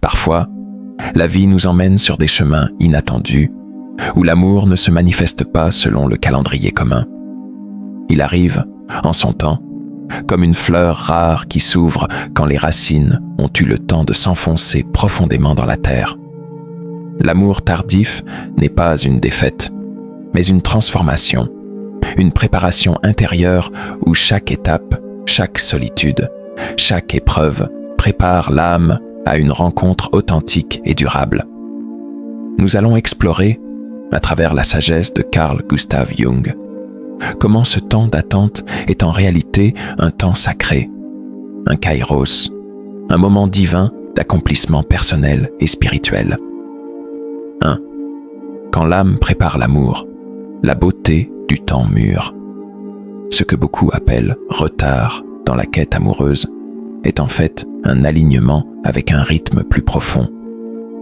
Parfois, la vie nous emmène sur des chemins inattendus, où l'amour ne se manifeste pas selon le calendrier commun. Il arrive, en son temps, comme une fleur rare qui s'ouvre quand les racines ont eu le temps de s'enfoncer profondément dans la terre. L'amour tardif n'est pas une défaite, mais une transformation, une préparation intérieure où chaque étape, chaque solitude, chaque épreuve prépare l'âme à une rencontre authentique et durable. Nous allons explorer, à travers la sagesse de Carl Gustav Jung, comment ce temps d'attente est en réalité un temps sacré, un kairos, un moment divin d'accomplissement personnel et spirituel. 1. Quand l'âme prépare l'amour, la beauté du temps mûr. Ce que beaucoup appellent retard dans la quête amoureuse est en fait un alignement avec un rythme plus profond,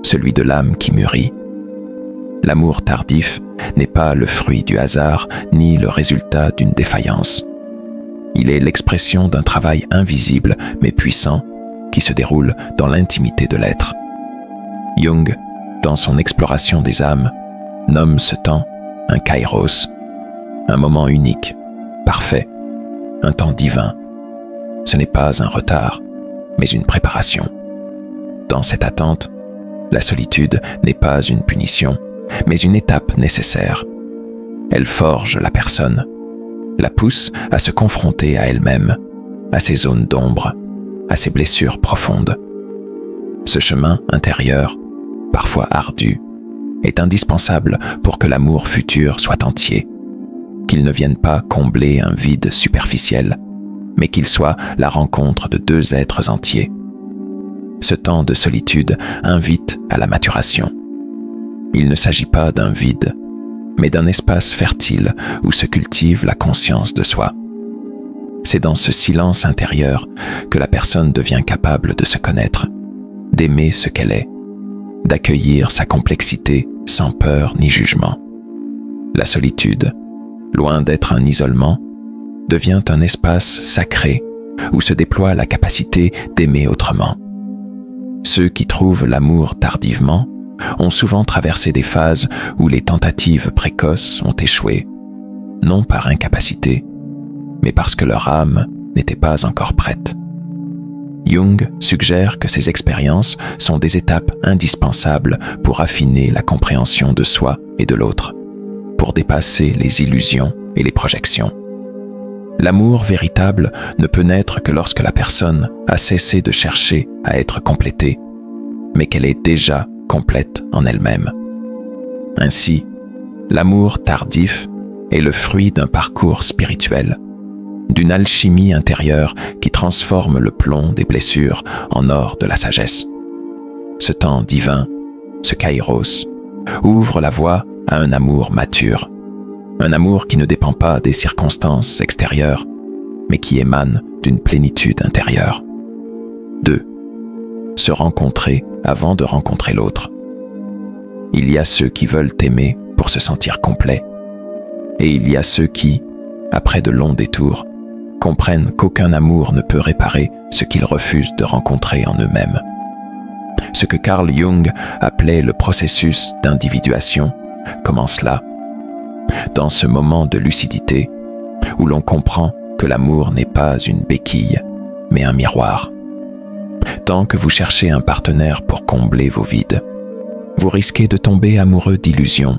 celui de l'âme qui mûrit. L'amour tardif n'est pas le fruit du hasard ni le résultat d'une défaillance. Il est l'expression d'un travail invisible mais puissant qui se déroule dans l'intimité de l'être. Jung, dans son exploration des âmes, nomme ce temps un kairos, un moment unique, parfait, un temps divin. Ce n'est pas un retard, mais une préparation. Dans cette attente, la solitude n'est pas une punition, mais une étape nécessaire. Elle forge la personne, la pousse à se confronter à elle-même, à ses zones d'ombre, à ses blessures profondes. Ce chemin intérieur, parfois ardu, est indispensable pour que l'amour futur soit entier, qu'il ne vienne pas combler un vide superficiel, mais qu'il soit la rencontre de deux êtres entiers. Ce temps de solitude invite à la maturation. Il ne s'agit pas d'un vide, mais d'un espace fertile où se cultive la conscience de soi. C'est dans ce silence intérieur que la personne devient capable de se connaître, d'aimer ce qu'elle est, d'accueillir sa complexité sans peur ni jugement. La solitude, loin d'être un isolement, devient un espace sacré où se déploie la capacité d'aimer autrement. Ceux qui trouvent l'amour tardivement ont souvent traversé des phases où les tentatives précoces ont échoué, non par incapacité, mais parce que leur âme n'était pas encore prête. Jung suggère que ces expériences sont des étapes indispensables pour affiner la compréhension de soi et de l'autre, pour dépasser les illusions et les projections. L'amour véritable ne peut naître que lorsque la personne a cessé de chercher à être complétée, mais qu'elle est déjà complète en elle-même. Ainsi, l'amour tardif est le fruit d'un parcours spirituel, d'une alchimie intérieure qui transforme le plomb des blessures en or de la sagesse. Ce temps divin, ce kairos, ouvre la voie à un amour mature, un amour qui ne dépend pas des circonstances extérieures, mais qui émane d'une plénitude intérieure. 2. Se rencontrer avant de rencontrer l'autre. Il y a ceux qui veulent aimer pour se sentir complets, et il y a ceux qui, après de longs détours, comprennent qu'aucun amour ne peut réparer ce qu'ils refusent de rencontrer en eux-mêmes. Ce que Carl Jung appelait le processus d'individuation commence là, dans ce moment de lucidité où l'on comprend que l'amour n'est pas une béquille, mais un miroir. Tant que vous cherchez un partenaire pour combler vos vides, vous risquez de tomber amoureux d'illusions,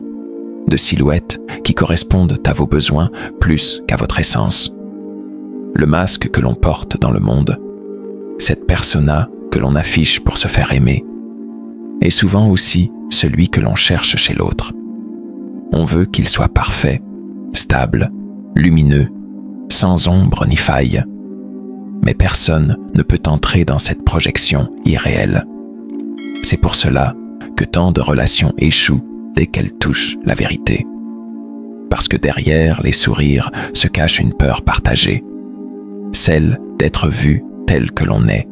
de silhouettes qui correspondent à vos besoins plus qu'à votre essence. Le masque que l'on porte dans le monde, cette persona que l'on affiche pour se faire aimer, est souvent aussi celui que l'on cherche chez l'autre. On veut qu'il soit parfait, stable, lumineux, sans ombre ni faille. Mais personne ne peut entrer dans cette projection irréelle. C'est pour cela que tant de relations échouent dès qu'elles touchent la vérité. Parce que derrière les sourires se cache une peur partagée, celle d'être vu tel que l'on est.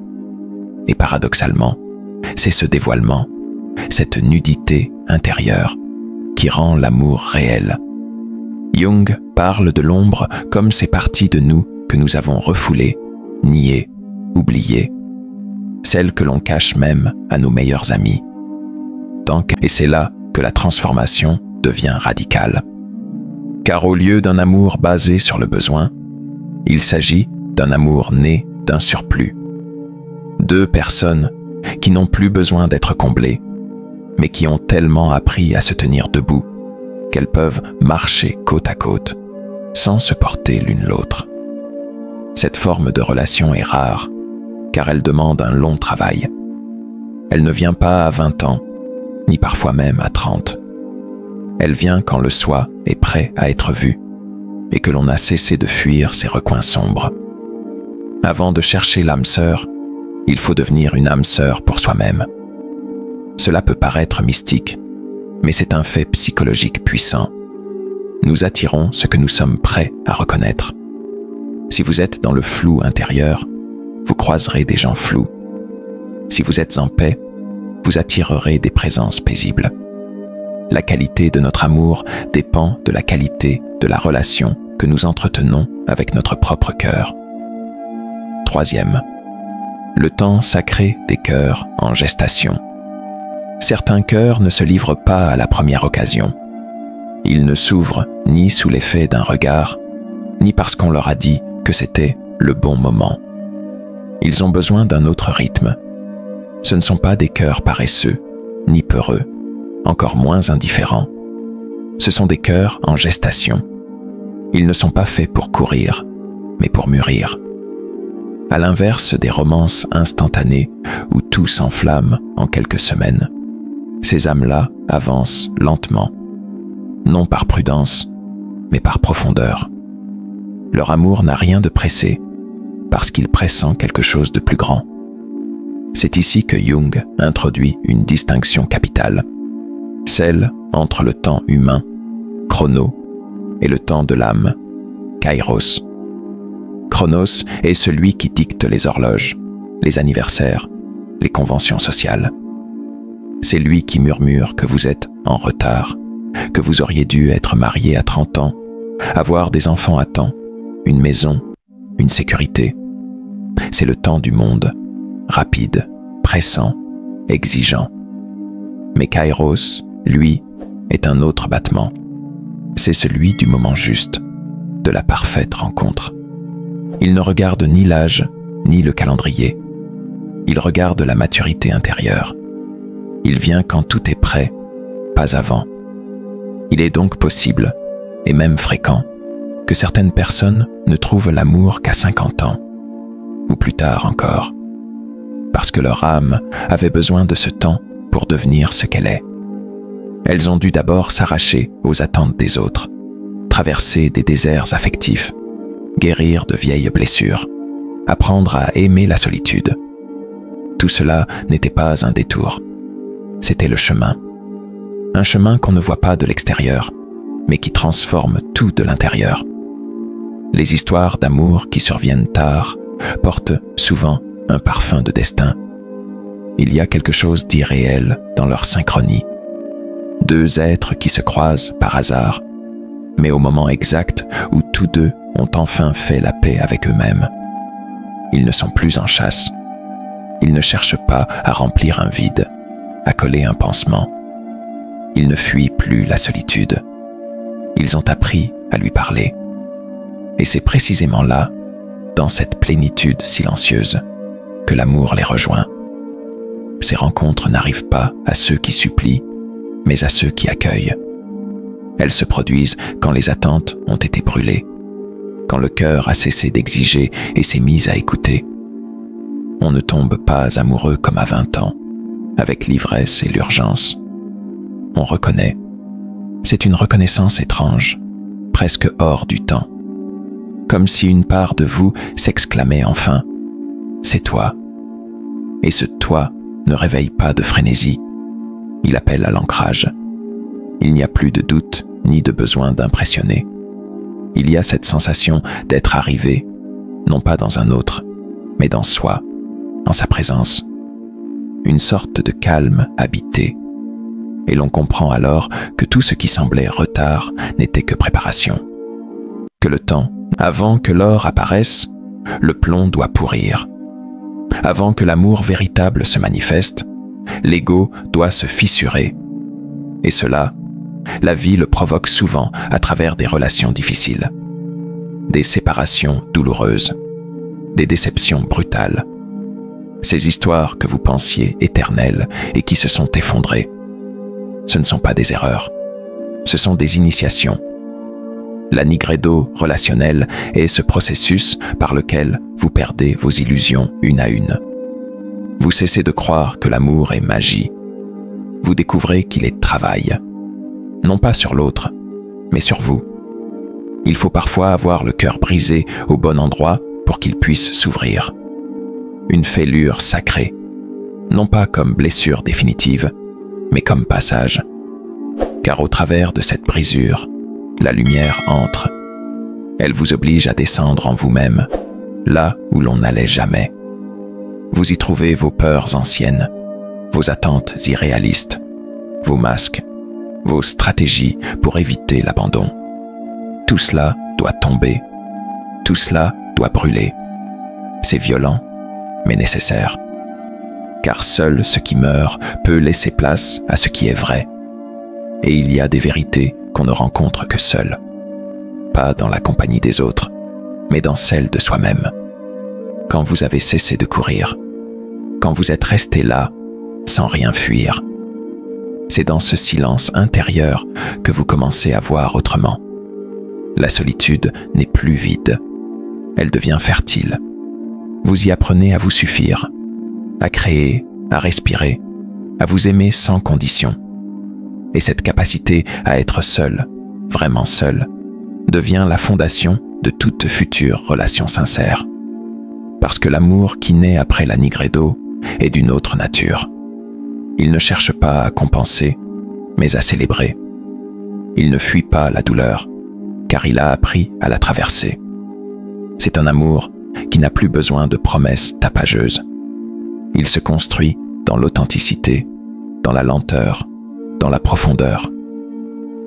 Et paradoxalement, c'est ce dévoilement, cette nudité intérieure, qui rend l'amour réel. Jung parle de l'ombre comme ces parties de nous que nous avons refoulées, niées, oubliées. celle que l'on cache même à nos meilleurs amis. Et c'est là que la transformation devient radicale. Car au lieu d'un amour basé sur le besoin, il s'agit d'un amour né d'un surplus. Deux personnes qui n'ont plus besoin d'être comblées, mais qui ont tellement appris à se tenir debout qu'elles peuvent marcher côte à côte sans se porter l'une l'autre. Cette forme de relation est rare, car elle demande un long travail. Elle ne vient pas à 20 ans, ni parfois même à 30. Elle vient quand le soi est prêt à être vu et que l'on a cessé de fuir ses recoins sombres. Avant de chercher l'âme sœur, il faut devenir une âme sœur pour soi-même. Cela peut paraître mystique, mais c'est un fait psychologique puissant. Nous attirons ce que nous sommes prêts à reconnaître. Si vous êtes dans le flou intérieur, vous croiserez des gens flous. Si vous êtes en paix, vous attirerez des présences paisibles. La qualité de notre amour dépend de la qualité de la relation que nous entretenons avec notre propre cœur. Troisième, le temps sacré des cœurs en gestation. Certains cœurs ne se livrent pas à la première occasion. Ils ne s'ouvrent ni sous l'effet d'un regard, ni parce qu'on leur a dit que c'était le bon moment. Ils ont besoin d'un autre rythme. Ce ne sont pas des cœurs paresseux, ni peureux, encore moins indifférents. Ce sont des cœurs en gestation. Ils ne sont pas faits pour courir, mais pour mûrir. À l'inverse des romances instantanées où tout s'enflamme en quelques semaines, ces âmes-là avancent lentement, non par prudence, mais par profondeur. Leur amour n'a rien de pressé, parce qu'il pressent quelque chose de plus grand. C'est ici que Jung introduit une distinction capitale, celle entre le temps humain, chrono, et le temps de l'âme, kairos. Chronos est celui qui dicte les horloges, les anniversaires, les conventions sociales. C'est lui qui murmure que vous êtes en retard, que vous auriez dû être marié à 30 ans, avoir des enfants à temps, une maison, une sécurité. C'est le temps du monde, rapide, pressant, exigeant. Mais Kairos, lui, est un autre battement. C'est celui du moment juste, de la parfaite rencontre. Il ne regarde ni l'âge, ni le calendrier. Il regarde la maturité intérieure. Il vient quand tout est prêt, pas avant. Il est donc possible, et même fréquent, que certaines personnes ne trouvent l'amour qu'à 50 ans, ou plus tard encore, parce que leur âme avait besoin de ce temps pour devenir ce qu'elle est. Elles ont dû d'abord s'arracher aux attentes des autres, traverser des déserts affectifs, guérir de vieilles blessures, apprendre à aimer la solitude. Tout cela n'était pas un détour, c'était le chemin. Un chemin qu'on ne voit pas de l'extérieur, mais qui transforme tout de l'intérieur. Les histoires d'amour qui surviennent tard portent souvent un parfum de destin. Il y a quelque chose d'irréel dans leur synchronie. Deux êtres qui se croisent par hasard, mais au moment exact où tous deux ont enfin fait la paix avec eux-mêmes. Ils ne sont plus en chasse. Ils ne cherchent pas à remplir un vide, à coller un pansement. Ils ne fuient plus la solitude. Ils ont appris à lui parler. Et c'est précisément là, dans cette plénitude silencieuse, que l'amour les rejoint. Ces rencontres n'arrivent pas à ceux qui supplient, mais à ceux qui accueillent. Elles se produisent quand les attentes ont été brûlées, quand le cœur a cessé d'exiger et s'est mis à écouter. On ne tombe pas amoureux comme à 20 ans, avec l'ivresse et l'urgence. On reconnaît. C'est une reconnaissance étrange, presque hors du temps. Comme si une part de vous s'exclamait enfin « C'est toi ». Et ce « toi » ne réveille pas de frénésie. Il appelle à l'ancrage. Il n'y a plus de doute ni de besoin d'impressionner. Il y a cette sensation d'être arrivé, non pas dans un autre, mais dans soi, en sa présence. Une sorte de calme habité. Et l'on comprend alors que tout ce qui semblait retard n'était que préparation. Que le temps, avant que l'or apparaisse, le plomb doit pourrir. Avant que l'amour véritable se manifeste, l'ego doit se fissurer. Et cela, la vie le provoque souvent à travers des relations difficiles, des séparations douloureuses, des déceptions brutales. Ces histoires que vous pensiez éternelles et qui se sont effondrées, ce ne sont pas des erreurs, ce sont des initiations. La nigredo relationnelle est ce processus par lequel vous perdez vos illusions une à une. Vous cessez de croire que l'amour est magie. Vous découvrez qu'il est travail. Non pas sur l'autre, mais sur vous. Il faut parfois avoir le cœur brisé au bon endroit pour qu'il puisse s'ouvrir. Une fêlure sacrée, non pas comme blessure définitive, mais comme passage. Car au travers de cette brisure, la lumière entre. Elle vous oblige à descendre en vous-même, là où l'on n'allait jamais. Vous y trouvez vos peurs anciennes, vos attentes irréalistes, vos masques, vos stratégies pour éviter l'abandon. Tout cela doit tomber. Tout cela doit brûler. C'est violent, mais nécessaire. Car seul ce qui meurt peut laisser place à ce qui est vrai. Et il y a des vérités qu'on ne rencontre que seul. Pas dans la compagnie des autres, mais dans celle de soi-même. Quand vous avez cessé de courir, quand vous êtes resté là, sans rien fuir. C'est dans ce silence intérieur que vous commencez à voir autrement. La solitude n'est plus vide, elle devient fertile. Vous y apprenez à vous suffire, à créer, à respirer, à vous aimer sans condition. Et cette capacité à être seul, vraiment seul, devient la fondation de toute future relation sincère. Parce que l'amour qui naît après la nigredo est d'une autre nature. Il ne cherche pas à compenser, mais à célébrer. Il ne fuit pas la douleur, car il a appris à la traverser. C'est un amour qui n'a plus besoin de promesses tapageuses. Il se construit dans l'authenticité, dans la lenteur, dans la profondeur.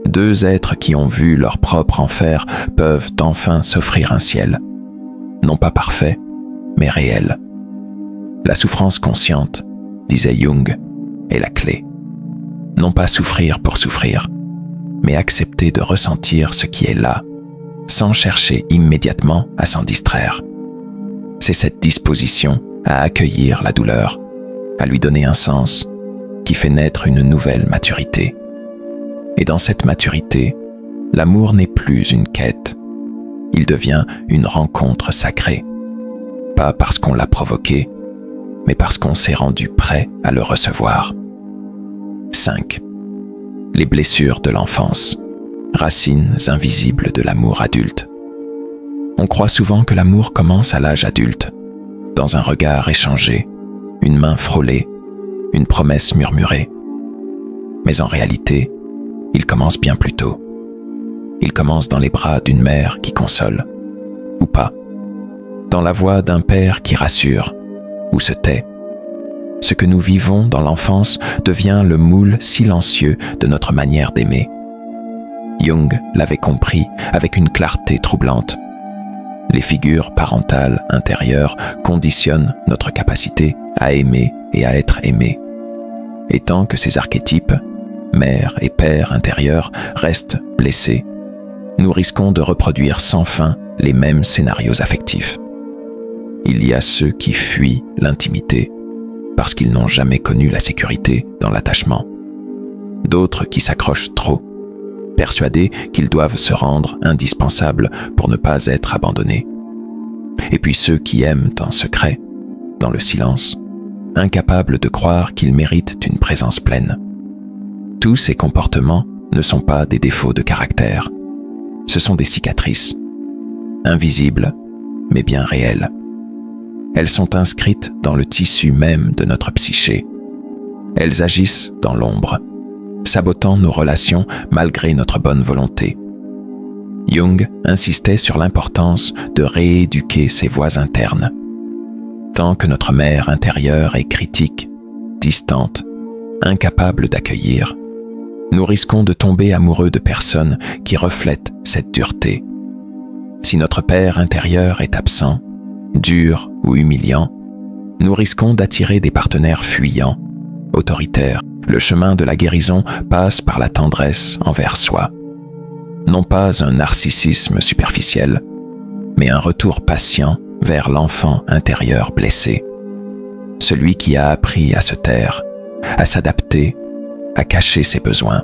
Deux êtres qui ont vu leur propre enfer peuvent enfin s'offrir un ciel. Non pas parfait, mais réel. La souffrance consciente, disait Jung, est la clé. Non pas souffrir pour souffrir, mais accepter de ressentir ce qui est là, sans chercher immédiatement à s'en distraire. C'est cette disposition à accueillir la douleur, à lui donner un sens, qui fait naître une nouvelle maturité. Et dans cette maturité, l'amour n'est plus une quête. Il devient une rencontre sacrée. Pas parce qu'on l'a provoqué, mais parce qu'on s'est rendu prêt à le recevoir. 5. Les blessures de l'enfance, racines invisibles de l'amour adulte. On croit souvent que l'amour commence à l'âge adulte, dans un regard échangé, une main frôlée, une promesse murmurée. Mais en réalité, il commence bien plus tôt. Il commence dans les bras d'une mère qui console, ou pas, dans la voix d'un père qui rassure, ou se tait. Ce que nous vivons dans l'enfance devient le moule silencieux de notre manière d'aimer. Jung l'avait compris avec une clarté troublante. Les figures parentales intérieures conditionnent notre capacité à aimer et à être aimé. Et tant que ces archétypes, mère et père intérieurs, restent blessés, nous risquons de reproduire sans fin les mêmes scénarios affectifs. Il y a ceux qui fuient l'intimité parce qu'ils n'ont jamais connu la sécurité dans l'attachement. D'autres qui s'accrochent trop, persuadés qu'ils doivent se rendre indispensables pour ne pas être abandonnés. Et puis ceux qui aiment en secret, dans le silence, incapables de croire qu'ils méritent une présence pleine. Tous ces comportements ne sont pas des défauts de caractère. Ce sont des cicatrices, invisibles, mais bien réelles. Elles sont inscrites dans le tissu même de notre psyché. Elles agissent dans l'ombre, sabotant nos relations malgré notre bonne volonté. Jung insistait sur l'importance de rééduquer ces voix internes. Tant que notre mère intérieure est critique, distante, incapable d'accueillir, nous risquons de tomber amoureux de personnes qui reflètent cette dureté. Si notre père intérieur est absent, dur ou humiliant, nous risquons d'attirer des partenaires fuyants, autoritaires. Le chemin de la guérison passe par la tendresse envers soi. Non pas un narcissisme superficiel, mais un retour patient vers l'enfant intérieur blessé. Celui qui a appris à se taire, à s'adapter, à cacher ses besoins.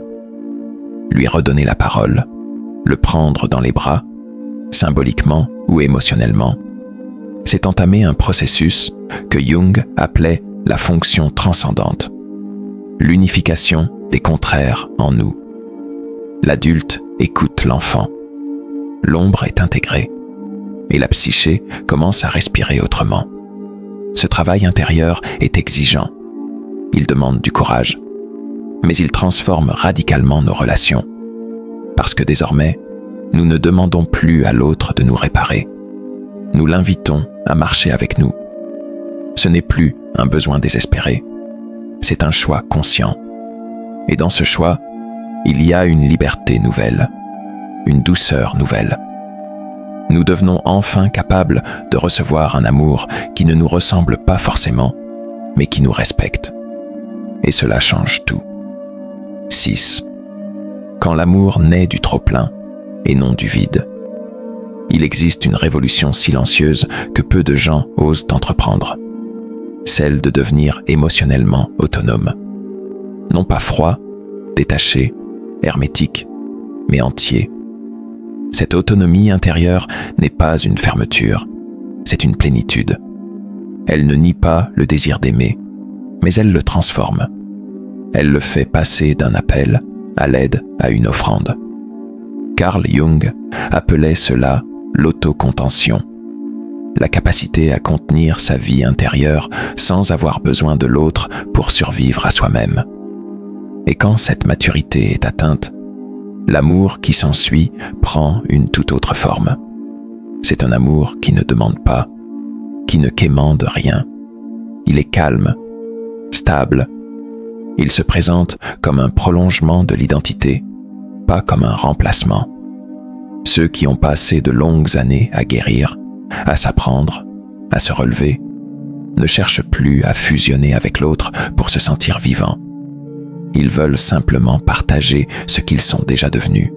Lui redonner la parole, le prendre dans les bras, symboliquement ou émotionnellement. C'est entamer un processus que Jung appelait la fonction transcendante, l'unification des contraires en nous. L'adulte écoute l'enfant. L'ombre est intégrée et la psyché commence à respirer autrement. Ce travail intérieur est exigeant. Il demande du courage, mais il transforme radicalement nos relations. Parce que désormais, nous ne demandons plus à l'autre de nous réparer. Nous l'invitons à marcher avec nous. Ce n'est plus un besoin désespéré, c'est un choix conscient. Et dans ce choix, il y a une liberté nouvelle, une douceur nouvelle. Nous devenons enfin capables de recevoir un amour qui ne nous ressemble pas forcément, mais qui nous respecte. Et cela change tout. 6. Quand l'amour naît du trop-plein et non du vide. Il existe une révolution silencieuse que peu de gens osent entreprendre. Celle de devenir émotionnellement autonome. Non pas froid, détaché, hermétique, mais entier. Cette autonomie intérieure n'est pas une fermeture, c'est une plénitude. Elle ne nie pas le désir d'aimer, mais elle le transforme. Elle le fait passer d'un appel à l'aide à une offrande. Carl Jung appelait cela l'autocontention, la capacité à contenir sa vie intérieure sans avoir besoin de l'autre pour survivre à soi-même. Et quand cette maturité est atteinte, l'amour qui s'ensuit prend une toute autre forme. C'est un amour qui ne demande pas, qui ne quémande rien. Il est calme, stable. Il se présente comme un prolongement de l'identité, pas comme un remplacement. Ceux qui ont passé de longues années à guérir, à s'apprendre, à se relever, ne cherchent plus à fusionner avec l'autre pour se sentir vivants. Ils veulent simplement partager ce qu'ils sont déjà devenus.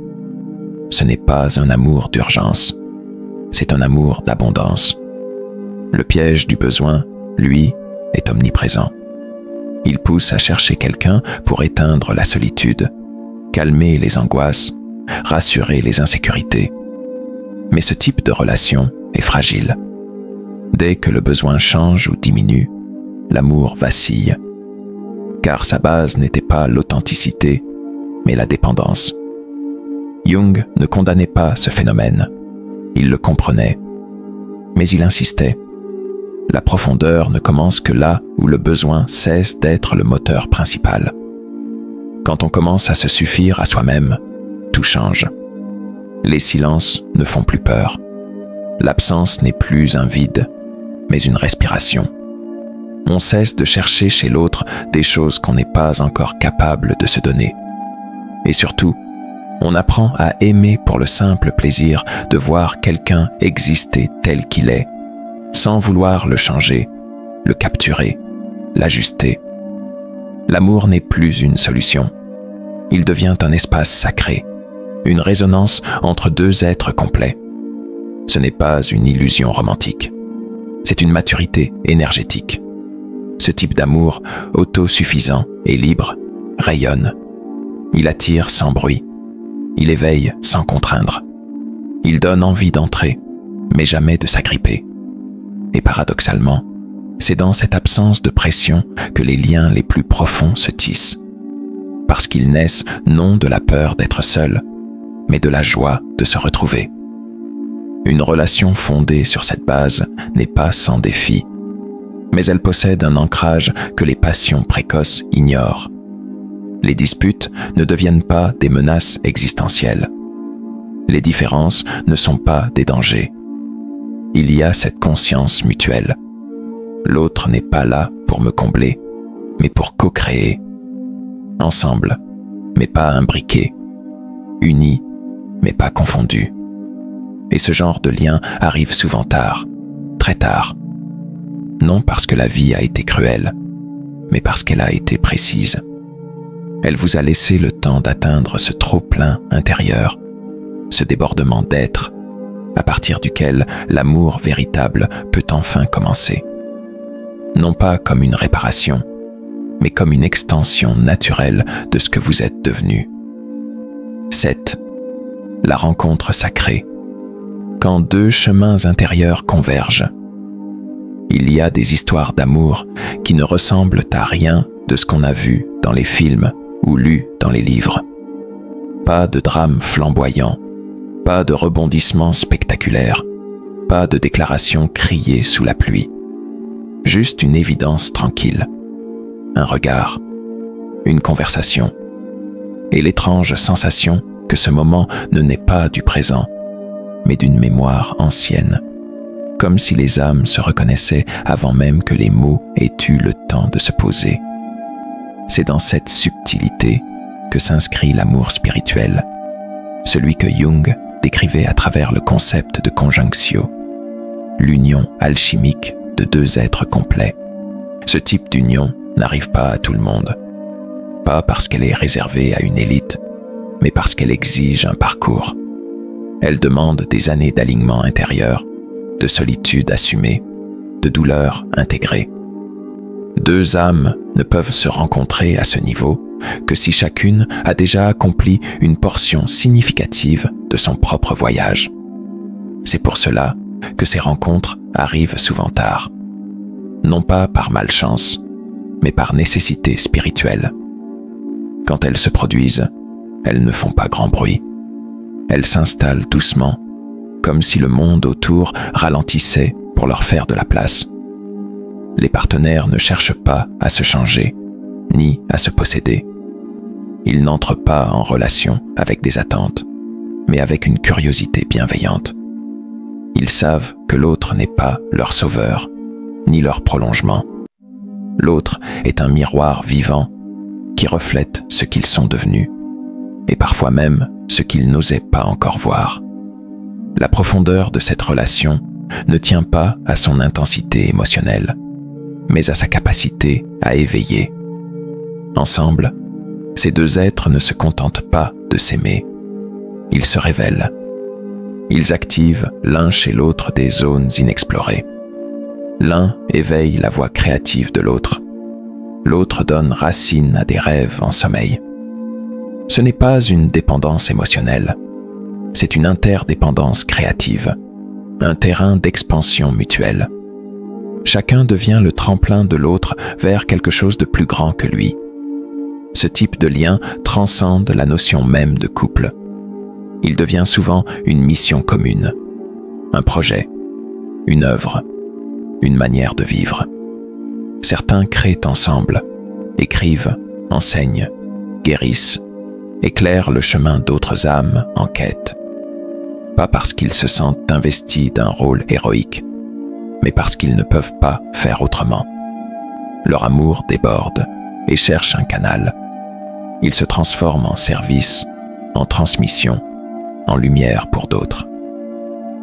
Ce n'est pas un amour d'urgence, c'est un amour d'abondance. Le piège du besoin, lui, est omniprésent. Il pousse à chercher quelqu'un pour éteindre la solitude, calmer les angoisses, rassurer les insécurités. Mais ce type de relation est fragile. Dès que le besoin change ou diminue, l'amour vacille. Car sa base n'était pas l'authenticité, mais la dépendance. Jung ne condamnait pas ce phénomène. Il le comprenait. Mais il insistait. La profondeur ne commence que là où le besoin cesse d'être le moteur principal. Quand on commence à se suffire à soi-même, tout change. Les silences ne font plus peur. L'absence n'est plus un vide, mais une respiration. On cesse de chercher chez l'autre des choses qu'on n'est pas encore capable de se donner. Et surtout, on apprend à aimer pour le simple plaisir de voir quelqu'un exister tel qu'il est, sans vouloir le changer, le capturer, l'ajuster. L'amour n'est plus une solution. Il devient un espace sacré, une résonance entre deux êtres complets. Ce n'est pas une illusion romantique, c'est une maturité énergétique. Ce type d'amour, autosuffisant et libre, rayonne. Il attire sans bruit. Il éveille sans contraindre. Il donne envie d'entrer, mais jamais de s'agripper. Et paradoxalement, c'est dans cette absence de pression que les liens les plus profonds se tissent. Parce qu'ils naissent non de la peur d'être seul, mais de la joie de se retrouver. Une relation fondée sur cette base n'est pas sans défi, mais elle possède un ancrage que les passions précoces ignorent. Les disputes ne deviennent pas des menaces existentielles. Les différences ne sont pas des dangers. Il y a cette conscience mutuelle. L'autre n'est pas là pour me combler, mais pour co-créer. Ensemble, mais pas imbriqués. Unis, mais pas confondus. Et ce genre de lien arrive souvent tard, très tard. non parce que la vie a été cruelle, mais parce qu'elle a été précise. Elle vous a laissé le temps d'atteindre ce trop-plein intérieur, ce débordement d'être, à partir duquel l'amour véritable peut enfin commencer. Non pas comme une réparation, mais comme une extension naturelle de ce que vous êtes devenu. 7. La rencontre sacrée. Quand deux chemins intérieurs convergent. Il y a des histoires d'amour qui ne ressemblent à rien de ce qu'on a vu dans les films ou lu dans les livres. Pas de drame flamboyant, pas de rebondissements spectaculaires, pas de déclarations criées sous la pluie. Juste une évidence tranquille, un regard, une conversation, et l'étrange sensation que ce moment ne naît pas du présent, mais d'une mémoire ancienne, comme si les âmes se reconnaissaient avant même que les mots aient eu le temps de se poser. C'est dans cette subtilité que s'inscrit l'amour spirituel, celui que Jung décrivait à travers le concept de conjunctio, l'union alchimique de deux êtres complets. Ce type d'union n'arrive pas à tout le monde, pas parce qu'elle est réservée à une élite, mais parce qu'elle exige un parcours. Elle demande des années d'alignement intérieur, de solitude assumée, de douleur intégrée. Deux âmes ne peuvent se rencontrer à ce niveau que si chacune a déjà accompli une portion significative de son propre voyage. C'est pour cela que ces rencontres arrivent souvent tard, non pas par malchance, mais par nécessité spirituelle. Quand elles se produisent, elles ne font pas grand bruit. Elles s'installent doucement, comme si le monde autour ralentissait pour leur faire de la place. Les partenaires ne cherchent pas à se changer, ni à se posséder. Ils n'entrent pas en relation avec des attentes, mais avec une curiosité bienveillante. Ils savent que l'autre n'est pas leur sauveur, ni leur prolongement. L'autre est un miroir vivant qui reflète ce qu'ils sont devenus, et parfois même ce qu'ils n'osaient pas encore voir. La profondeur de cette relation ne tient pas à son intensité émotionnelle, mais à sa capacité à éveiller. Ensemble, ces deux êtres ne se contentent pas de s'aimer, ils se révèlent. Ils activent l'un chez l'autre des zones inexplorées. L'un éveille la voix créative de l'autre. L'autre donne racine à des rêves en sommeil. Ce n'est pas une dépendance émotionnelle, c'est une interdépendance créative, un terrain d'expansion mutuelle. Chacun devient le tremplin de l'autre vers quelque chose de plus grand que lui. Ce type de lien transcende la notion même de couple. Il devient souvent une mission commune, un projet, une œuvre, une manière de vivre. Certains créent ensemble, écrivent, enseignent, guérissent, éclairent le chemin d'autres âmes en quête. Pas parce qu'ils se sentent investis d'un rôle héroïque, mais parce qu'ils ne peuvent pas faire autrement. Leur amour déborde et cherche un canal. Il se transforme en service, en transmission, en lumière pour d'autres.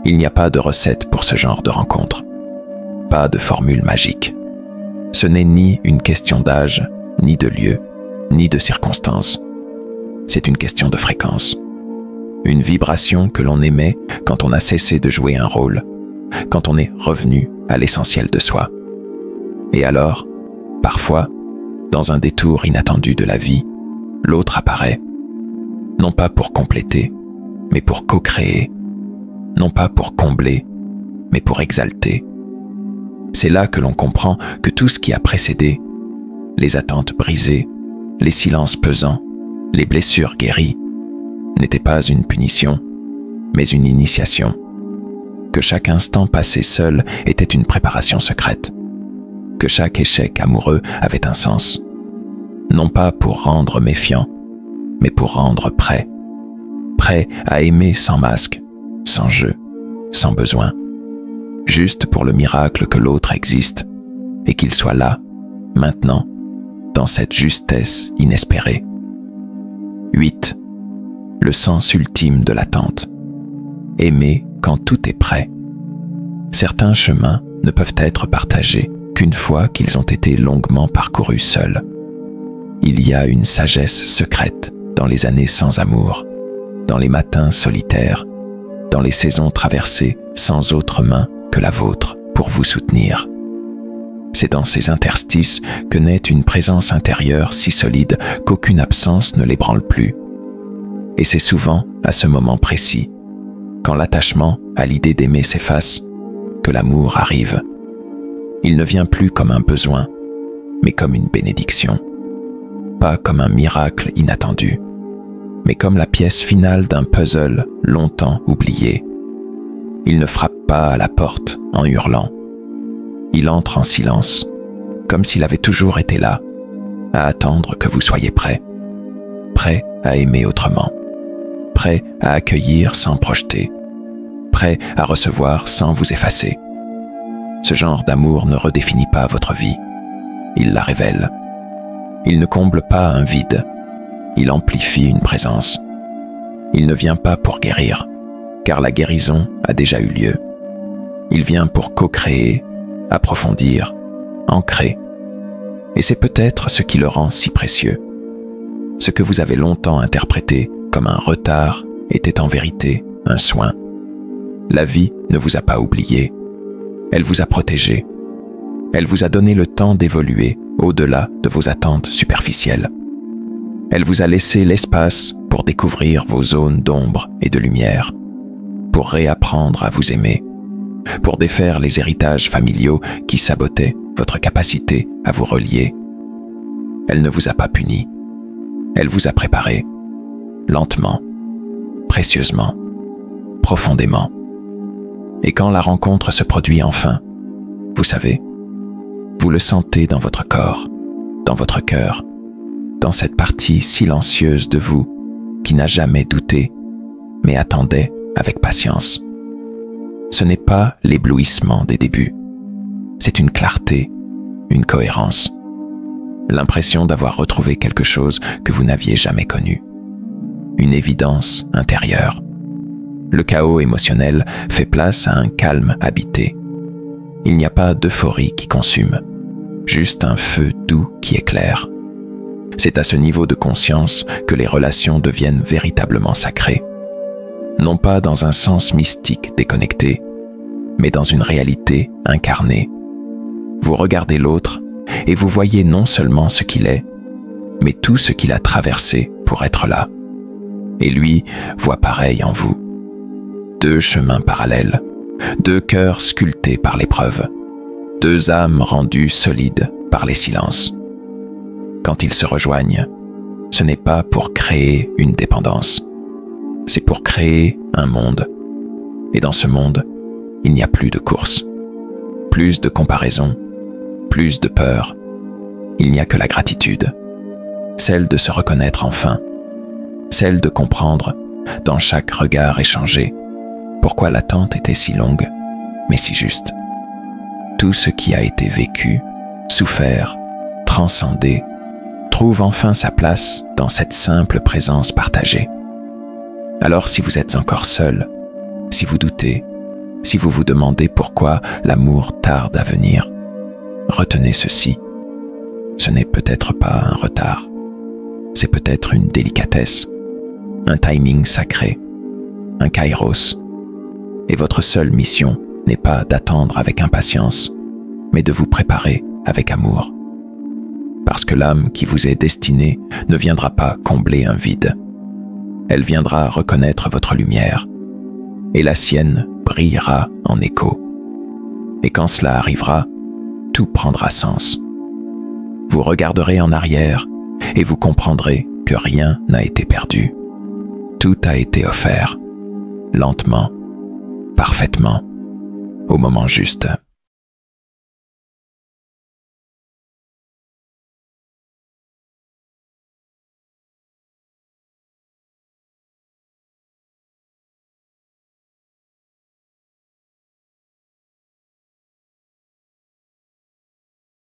Il n'y a pas de recette pour ce genre de rencontre, pas de formule magique. Ce n'est ni une question d'âge, ni de lieu, ni de circonstance. C'est une question de fréquence. Une vibration que l'on émet quand on a cessé de jouer un rôle, quand on est revenu à l'essentiel de soi. Et alors, parfois, dans un détour inattendu de la vie, l'autre apparaît, non pas pour compléter, mais pour co-créer, non pas pour combler, mais pour exalter. C'est là que l'on comprend que tout ce qui a précédé, les attentes brisées, les silences pesants, les blessures guéries, n'était pas une punition, mais une initiation. Que chaque instant passé seul était une préparation secrète. Que chaque échec amoureux avait un sens. Non pas pour rendre méfiant, mais pour rendre prêt. Prêt à aimer sans masque, sans jeu, sans besoin. Juste pour le miracle que l'autre existe et qu'il soit là, maintenant, dans cette justesse inespérée. 8. Le sens ultime de l'attente. Aimer quand tout est prêt. Certains chemins ne peuvent être partagés qu'une fois qu'ils ont été longuement parcourus seuls. Il y a une sagesse secrète dans les années sans amour, dans les matins solitaires, dans les saisons traversées sans autre main que la vôtre pour vous soutenir. C'est dans ces interstices que naît une présence intérieure si solide qu'aucune absence ne l'ébranle plus. Et c'est souvent à ce moment précis, quand l'attachement à l'idée d'aimer s'efface, que l'amour arrive. Il ne vient plus comme un besoin, mais comme une bénédiction. Pas comme un miracle inattendu, mais comme la pièce finale d'un puzzle longtemps oublié. Il ne frappe pas à la porte en hurlant. Il entre en silence, comme s'il avait toujours été là, à attendre que vous soyez prêt. Prêt à aimer autrement. Prêt à accueillir sans projeter. Prêt à recevoir sans vous effacer. Ce genre d'amour ne redéfinit pas votre vie. Il la révèle. Il ne comble pas un vide. Il amplifie une présence. Il ne vient pas pour guérir, car la guérison a déjà eu lieu. Il vient pour co-créer, approfondir, ancrer. Et c'est peut-être ce qui le rend si précieux. Ce que vous avez longtemps interprété comme un retard était en vérité un soin. La vie ne vous a pas oublié. Elle vous a protégé. Elle vous a donné le temps d'évoluer au-delà de vos attentes superficielles. Elle vous a laissé l'espace pour découvrir vos zones d'ombre et de lumière, pour réapprendre à vous aimer, pour défaire les héritages familiaux qui sabotaient votre capacité à vous relier. Elle ne vous a pas puni. Elle vous a préparé, lentement, précieusement, profondément. Et quand la rencontre se produit enfin, vous savez, vous le sentez dans votre corps, dans votre cœur, dans cette partie silencieuse de vous qui n'a jamais douté, mais attendait avec patience. Ce n'est pas l'éblouissement des débuts, c'est une clarté, une cohérence, l'impression d'avoir retrouvé quelque chose que vous n'aviez jamais connu, une évidence intérieure. Le chaos émotionnel fait place à un calme habité. Il n'y a pas d'euphorie qui consume, juste un feu doux qui éclaire. C'est à ce niveau de conscience que les relations deviennent véritablement sacrées. Non pas dans un sens mystique déconnecté, mais dans une réalité incarnée. Vous regardez l'autre et vous voyez non seulement ce qu'il est, mais tout ce qu'il a traversé pour être là. Et lui voit pareil en vous. Deux chemins parallèles, deux cœurs sculptés par l'épreuve, deux âmes rendues solides par les silences. Quand ils se rejoignent, ce n'est pas pour créer une dépendance, c'est pour créer un monde. Et dans ce monde, il n'y a plus de course, plus de comparaison, plus de peur. Il n'y a que la gratitude, celle de se reconnaître enfin, celle de comprendre, dans chaque regard échangé, pourquoi l'attente était si longue, mais si juste. Tout ce qui a été vécu, souffert, transcendé, trouve enfin sa place dans cette simple présence partagée. Alors si vous êtes encore seul, si vous doutez, si vous vous demandez pourquoi l'amour tarde à venir, retenez ceci. Ce n'est peut-être pas un retard, c'est peut-être une délicatesse, un timing sacré, un kairos. Et votre seule mission n'est pas d'attendre avec impatience, mais de vous préparer avec amour. Parce que l'âme qui vous est destinée ne viendra pas combler un vide. Elle viendra reconnaître votre lumière, et la sienne brillera en écho. Et quand cela arrivera, tout prendra sens. Vous regarderez en arrière et vous comprendrez que rien n'a été perdu. Tout a été offert, lentement, parfaitement, au moment juste.